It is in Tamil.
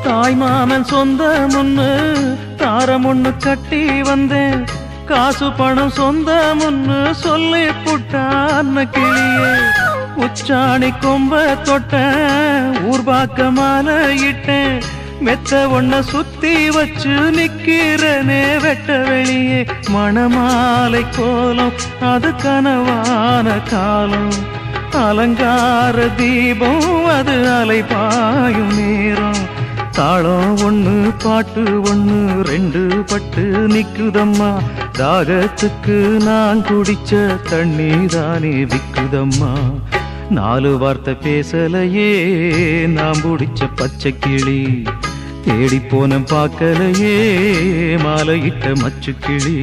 தாய் மாமன் சொந்தம் ஒண்ணு தாரம் ஒண்ணு கட்டி வந்தேன், காசு பணம் சொந்தம் ஒண்ணு சொல்லி புட்டான கிளியே. உச்சாணி கொம்ப தொட்டேன், ஊர்பாக்க மாலை இட்டேன், மெத்த ஒன்ன சுத்தி வச்சு நிக்கிறனே வெட்ட வெளியே. மணமாலை கோலம் அது கனவான காலம், அலங்கார தீபம் அது அலைபாயும் நேரம். தாளம் ஒண்ணு பாட்டு ஒண்ணு ரெண்டு பட்டு நிக்குதம்மா, தாகத்துக்கு நான் குடிச்ச தண்ணி தானே விக்குதம்மா. நாலு வார்த்தை பேசலையே நான் பிடிச்ச பச்சை கிளி, தேடி போன பார்க்கலையே மாலையிட்ட மச்சு கிளி.